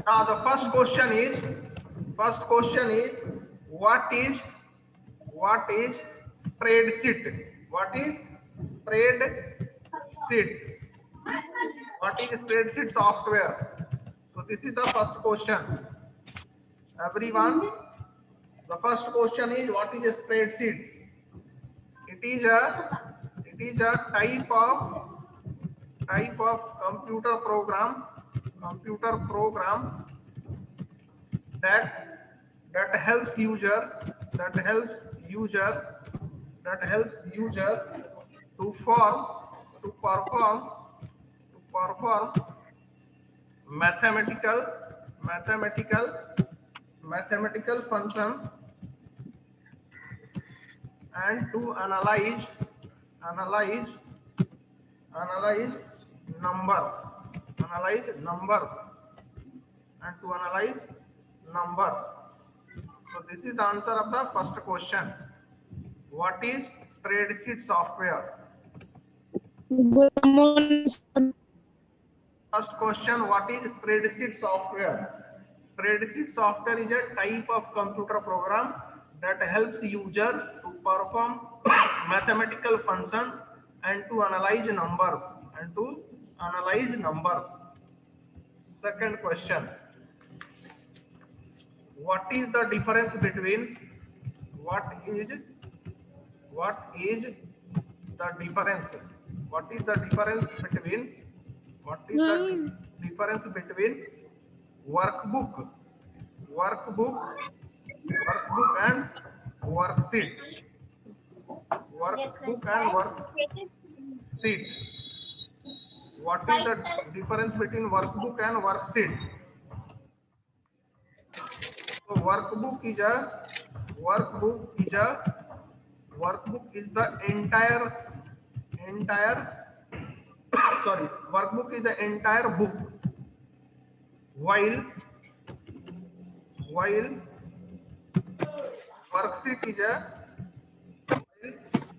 Now the first question is what is what is spreadsheet? What is spreadsheet? What is spreadsheet software? So this is the first question. Everyone, the first question is what is a spreadsheet? It is a type of computer program that that helps user that helps user that helps user to form to perform to perform mathematical mathematical mathematical function and to analyze analyze numbers analyze numbers and to analyze numbers. So this is the answer of the first question. What is spreadsheet software? Good morning, sir. First question, what is spreadsheet software? Spreadsheet software is a type of computer program that helps user to perform mathematical function and to analyze numbers. Second question, what is the difference between what is the difference what is the difference between what is the difference between workbook workbook and worksheet workbook and worksheet what is the difference between workbook and worksheet? So workbook is the entire sorry, workbook is the entire book, while worksheet is a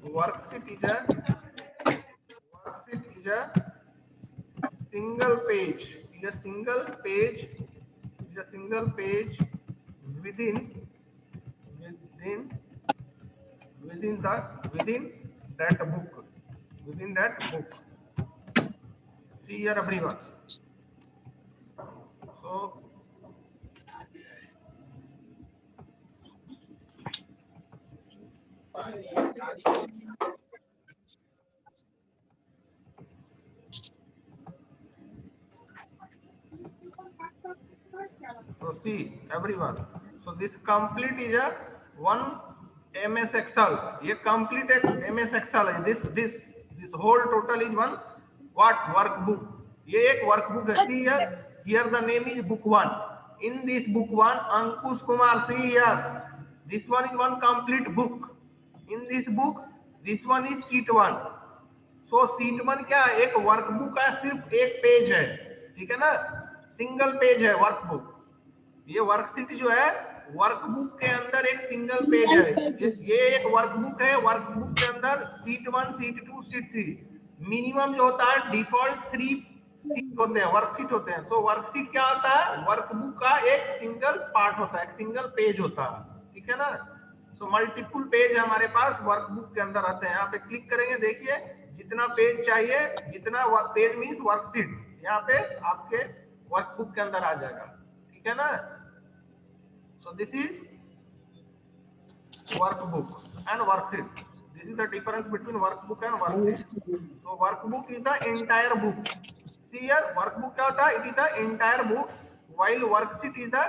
worksheet is a worksheet is a single page is a single page is a single page within that book see here everyone. So see everyone. So this complete is a one MS Excel. ये complete एक MS Excel है. This whole total is one what workbook. ये एक workbook है. Here the name is book one. In this book one, Ankush Kumar, see here. This one is one complete book. In this book, this one is sheet one. So seat one क्या है? एक workbook का सिर्फ एक page है, ठीक है ना, सिंगल पेज है वर्कबुक. ये वर्कशीट जो है वर्कबुक के अंदर एक सिंगल पेज है. ये एक वर्कबुक है. वर्कबुक के अंदर sheet one, sheet two, sheet three, minimum जो होता है डिफॉल्ट 3 सीट होते हैं, वर्कशीट होते हैं. तो वर्कशीट क्या होता है? वर्कबुक का एक सिंगल पार्ट होता है, एक सिंगल पेज होता है, ठीक है ना. सो मल्टीपल पेज हमारे पास वर्कबुक के अंदर आते हैं. यहाँ पे क्लिक करेंगे, देखिए जितना पेज चाहिए, जितना पेज मीन्स वर्कशीट, यहाँ पे आपके वर्कबुक के अंदर आ जाएगा, ठीक है ना. So this is workbook and worksheet. This is the difference between workbook and worksheet. So workbook is the entire book. See here, workbook क्या होता है? It is the entire book, while worksheet is the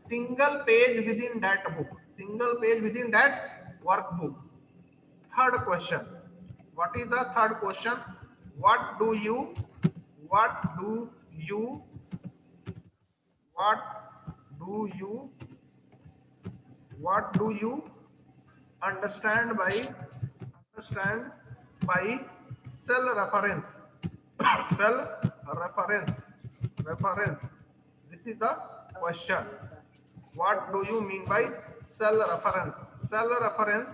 single page within that book, single page within that workbook. Third question. What is the third question? What do you what do you understand by cell reference? Cell reference. This is the question. What do you mean by cell reference? Cell reference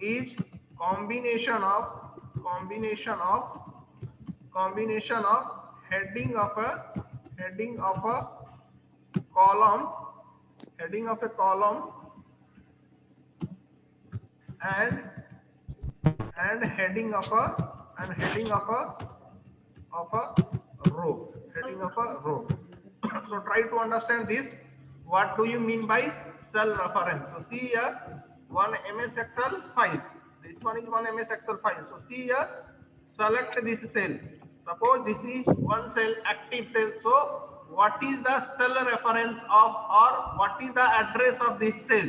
is combination of heading of a column, heading of a column, and heading of a row, heading of a row. So try to understand this. What do you mean by cell reference? So see here, one MS Excel file. This one is one MS Excel file. So see here, select this cell. Suppose this is one cell, active cell. So what is the cell reference of, or what is the address of this cell?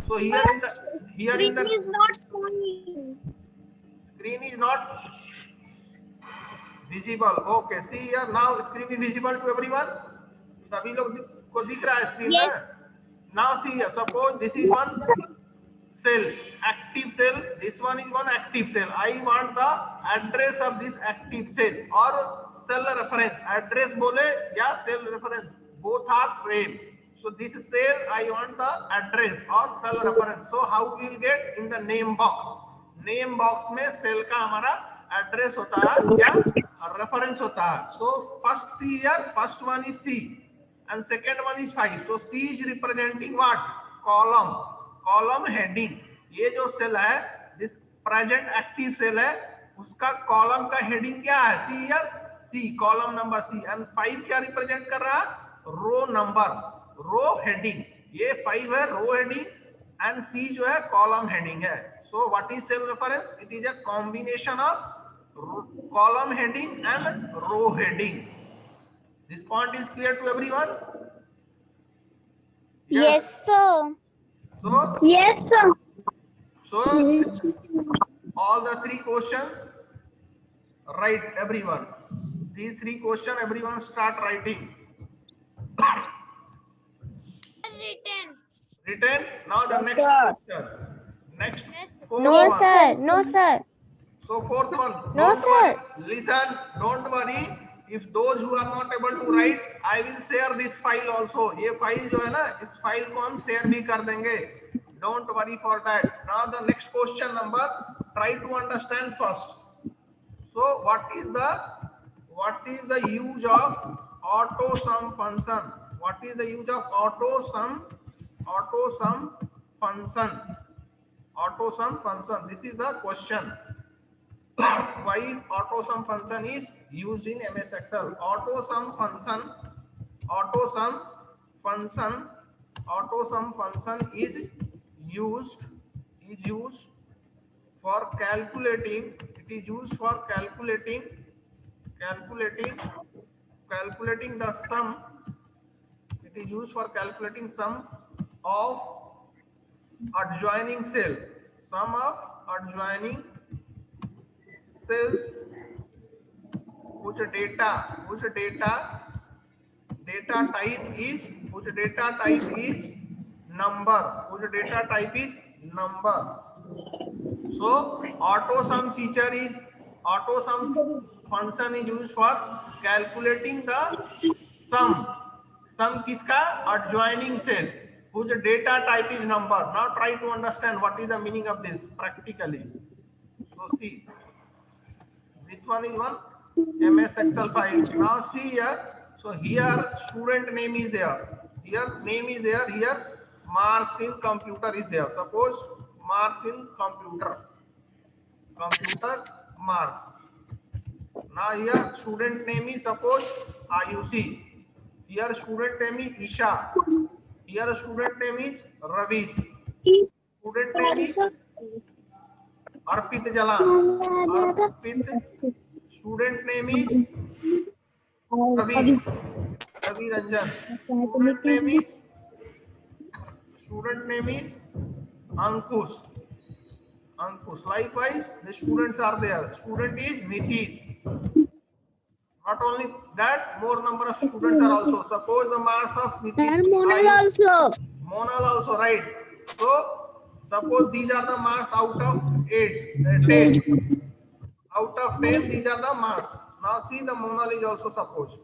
So here in the Screen is not showing. screen is not visible. Okay, see here, now screen is visible to everyone. सभी लोग को दिख रहा है screen में. Now see here, suppose this is one cell, active cell. This one is one active cell. I want the address of this active cell or cell reference. Address बोले या cell reference, both are same. So this cell I want the address or cell reference. So how we will get in the name box? Name box में cell का हमारा address होता है या reference होता है. So first see here, first one is C and second one is 5. So C is representing what? Column heading. ये जो cell है, this present active cell है, उसका column का heading क्या है? See here, C, column number C, and 5 क्या represent कर रहा है? Row number, row heading. ये 5 है row heading and C जो है column heading है. So what is cell reference? It is a combination of column heading and row heading. This point is clear to everyone? Yes, sir. So, Yes, sir. so all the 3 questions, write everyone. These 3 questions, everyone start writing. Written. Now the next question. Next. No, sir. No, sir. So fourth one. No, don't sir. worry. Listen. Don't worry. If those who are not able to write, I will share this file also. ये file जो है ना, इस file को हम share भी कर देंगे. Don't worry for that. Now the next question number. Try to understand first. So what is the use of auto sum function? What is the use of auto sum function? Auto sum function. This is the question. Why auto sum function is used in MS Excel? Auto sum function is used for calculating. It is used for calculating the sum. It is used for calculating sum of adjoining cell. Sum of adjoining cells whose data type is number. Whose data type is number. So auto sum function is used for calculating the sum. Sum किसका? Adjoining cell whose data type is number. Now try to understand what is the meaning of this practically. So see, this one is one MS Excel file. Now see here. So here student name is there. Here name is there. Here marks in computer is there. Suppose marks in computer marks. Now here student name is suppose Ayushi. Here student name is Isha. Here student name is Ravi. Student name is Arpit Jalan. Arpit. Student name is Ravi Ranjan. Student name is Ankush. Likewise, the students are there. Student is Nitish. Not only that, more number of students are also. Suppose the marks of Nitish. And Monal also, right? So suppose these are the marks out of 10. Out of 10, these are the marks. Now see the Monal is also suppose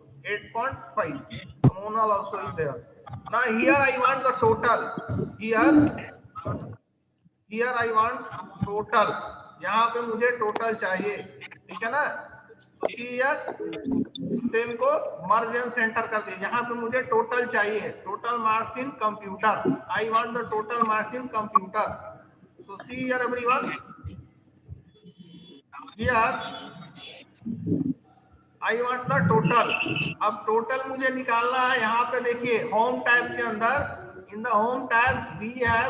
8.5. Monal also is there. Now here I want the total. Here I want total. यहाँ पे मुझे total चाहिए, ठीक है ना? Here cell को मर्ज and centre कर दिए। यहाँ पे मुझे टोटल चाहिए, total marks in computer. I want the total marks in computer. So see here everyone, here I want the total. अब टोटल मुझे निकालना है। यहाँ पे देखिए होम टैब के अंदर, in the home tab we have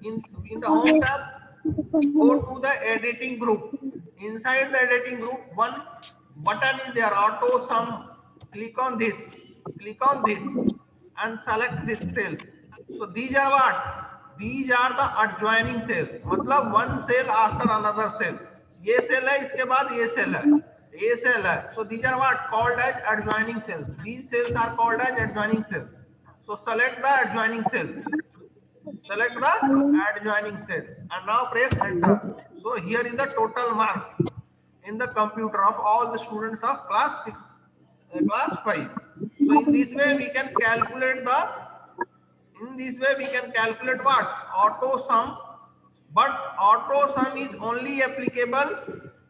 in the home tab go to the editing group. Inside the editing group, one button is there, auto sum. Click on this and select this cell. So these are what? These are the adjoining cell, मतलब one cell after another cell. ये cell है, इसके बाद ये cell है, ये cell है. So these are what? Called as adjoining cells. These cells are called as adjoining cells. So select the adjoining cells. Select the adjoining cell and now press enter. So here is the total marks in the computer of all the students of class 6, class 5. So in this way we can calculate what? Auto sum. But auto sum is only applicable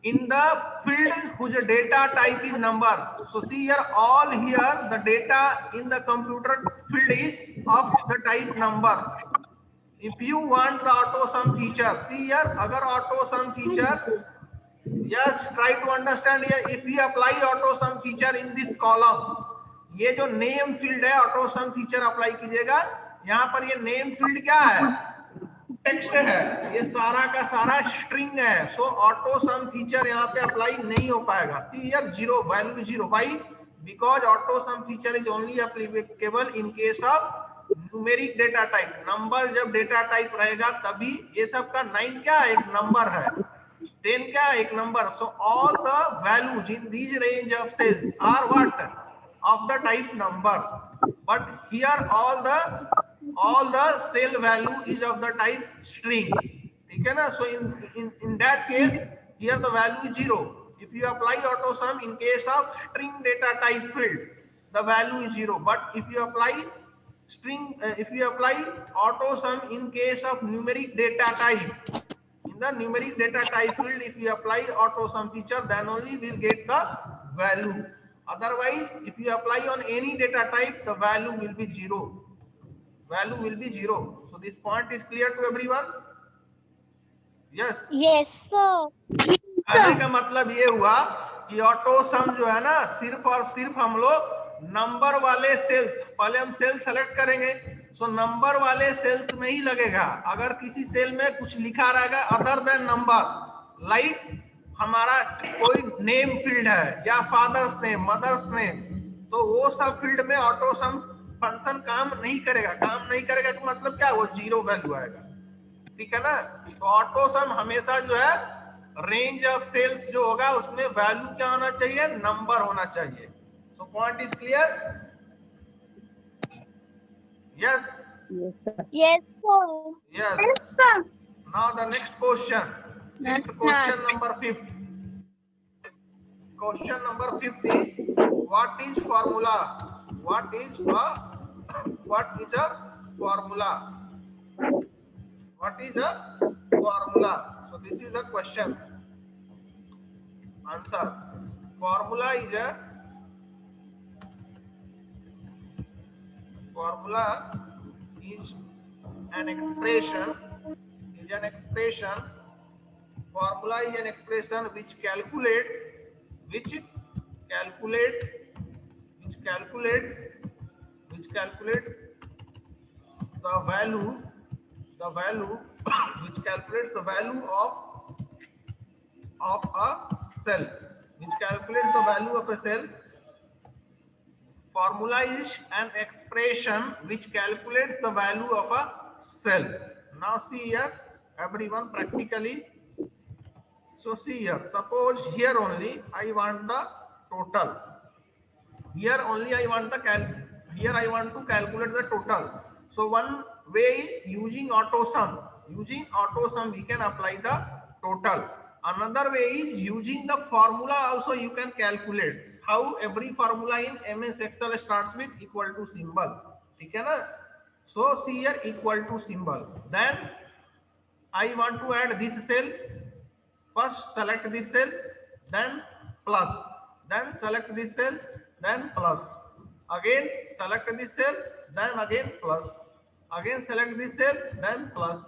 in the field whose data type is number. So see here, all here the data in the computer field is of the type number. If you want the auto sum feature, see here, agar auto sum feature, yes, try to understand here. If we apply auto sum feature in this column, ये जो name field है, auto sum feature apply कीजिएगा। यहाँ पर ये name field क्या है? Text है, ये सारा का सारा string है। So auto sum feature यहाँ पे apply नहीं हो पाएगा। See here, zero, value 0. Why? Because auto sum feature is only applicable in case of numeric data type. Number जब डेटा टाइप रहेगा तभी। ये सब का 9 क्या एक नंबर है, 10 क्या एक number. So all the values in these range of cells are what? Of the type number. But here all the cell value is of the type string. ठीक है ना? So in that case here the value is 0। If you apply auto sum in case of string data type field, the value is 0। But if you apply if you apply auto sum in case of numeric data type, in the numeric data type field, if you apply auto sum feature, then only we'll get the value. Otherwise, if you apply on any data type, the value will be 0. Value will be 0. So this point is clear to everyone? Yes. Yes, sir. कहने का मतलब ये हुआ कि auto सम जो है ना, सिर्फ और सिर्फ हम लोग नंबर वाले सेल्स, पहले हम सेल सेलेक्ट करेंगे। सो नंबर वाले सेल्स में ही लगेगा। अगर किसी सेल में कुछ लिखा रहेगा अदर देन नंबर, लाइक हमारा कोई नेम फील्ड है या फादर्स नेम, मदर्स नेम, तो वो सब फील्ड में ऑटो सम फंक्शन काम नहीं करेगा। काम नहीं करेगा तो मतलब क्या? वो 0 वैल्यू आएगा। ठीक है ना? तो ऑटो सम हमेशा जो है रेंज ऑफ सेल्स जो होगा उसमें वैल्यू क्या होना चाहिए? नंबर होना चाहिए। So point is clear? Yes. Yes, sir. Yes. Yes, sir. Now the next question. Next Yes, question sir. number 5. Question number 5 is what is formula? What is a formula? What is a formula? So this is the question. Answer. Formula is an expression. Formula is an expression which calculates the value which calculates the value of a cell, which calculates the value of a cell. Formula is an expression which calculates the value of a cell. Now see here everyone practically. So see here, suppose here only I want the total. Here only I want to calculate the total. So one way is using auto sum. Using auto sum we can apply the total. Another way is using the formula also you can calculate. How? Every formula in MS Excel starts with equal to symbol. ठीक है ना? So see here equal to symbol. Then I want to add this cell. First select this cell, then plus, then select this cell, then plus. Again select this cell, then again plus. Again select this cell, then plus.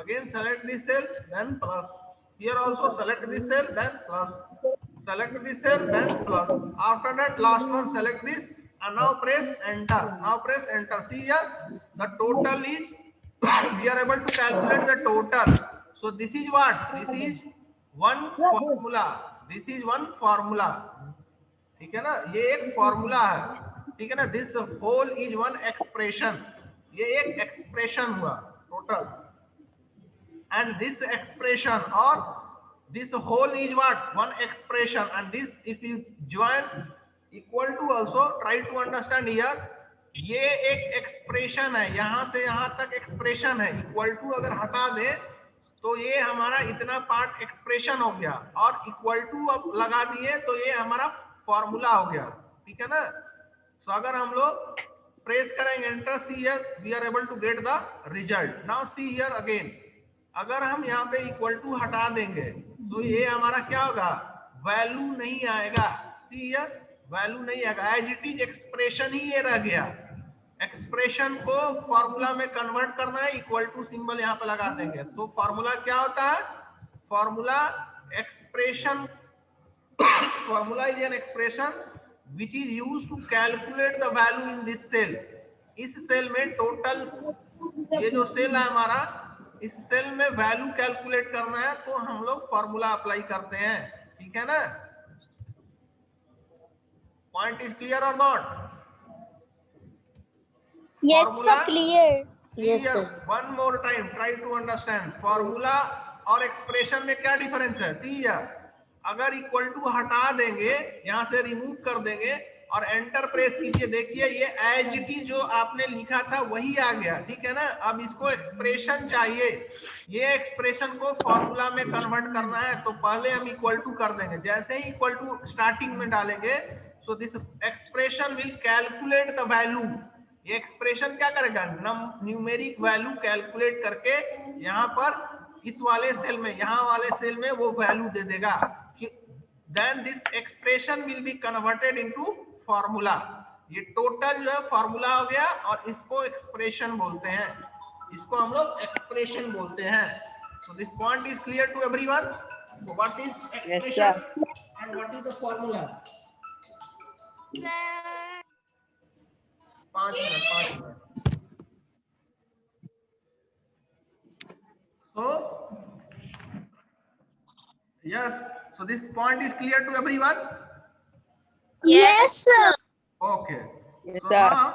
Again select this cell, then plus. Here also select this cell, then plus. Select this cell, then plus. After that, last one select this, and now press enter. Now press enter. See here, the total is we are able to calculate the total. So this is what? This is one formula. This is one formula. ठीक है ना, ये एक formula है, ठीक है ना. This whole is one expression, ये एक एक्सप्रेशन हुआ टोटल. एंड दिस एक्सप्रेशन और this whole is what? One expression. And this if you join equal to also try to understand here, ये एक एक्सप्रेशन है, यहां से यहां तक एक्सप्रेशन है. इक्वल टू अगर हटा दे तो ये हमारा इतना पार्ट एक्सप्रेशन हो गया, और इक्वल टू अब लगा दिए तो ये हमारा फॉर्मूला हो गया. ठीक है ना. सो अगर हम लोग प्रेस करेंगे enter, see here we are able to get the result. Now see here again, अगर हम यहाँ पे इक्वल टू हटा देंगे तो ये हमारा क्या होगा? वैल्यू नहीं आएगा. सी हियर वैल्यू नहीं आएगा, एज इट इज एक्सप्रेशन ही ये रह गया. एक्सप्रेशन को फॉर्मूला में कन्वर्ट करना है, इक्वल टू सिंबल यहाँ पे लगा देंगे. तो फॉर्मूला क्या होता है? Formula expression, formula is an expression which is used to calculate the value in this cell. इस सेल में टोटल, ये जो सेल है हमारा, इस सेल में वैल्यू कैलकुलेट करना है तो हम लोग फॉर्मूला अप्लाई करते हैं. ठीक है ना. पॉइंट इज क्लियर और not? Yes, sir. Clear. Yes, sir. One more time try to understand. Formula और एक्सप्रेशन में क्या डिफरेंस है? सी हियर, अगर इक्वल टू हटा देंगे, यहां से रिमूव कर देंगे और एंटर प्रेस कीजिए, देखिए ये एज इट इज जो आपने लिखा था वही आ गया. ठीक है ना. अब इसको एक्सप्रेशन चाहिए, ये एक्सप्रेशन को फॉर्मूला में कन्वर्ट करना है तो पहले हम इक्वल टू कर देंगे. जैसे ही इक्वल टू स्टार्टिंग में डालेंगे so this expression will calculate the value. ये एक्सप्रेशन क्या करेगा? न्यूमेरिक वैल्यू कैलकुलेट करके यहाँ पर इस वाले सेल में, यहाँ वाले सेल में वो वैल्यू दे देगा. Then this expression will be converted into formula. ये टोटल जो है फॉर्मूला हो गया और इसको एक्सप्रेशन बोलते हैं, इसको हम लोग एक्सप्रेशन बोलते हैं. So this point is clear to everyone. What is expression and what is the formula? 5 minute. So yes, so this point is clear to everyone? Yes, sir. Okay. Yes, So sir. now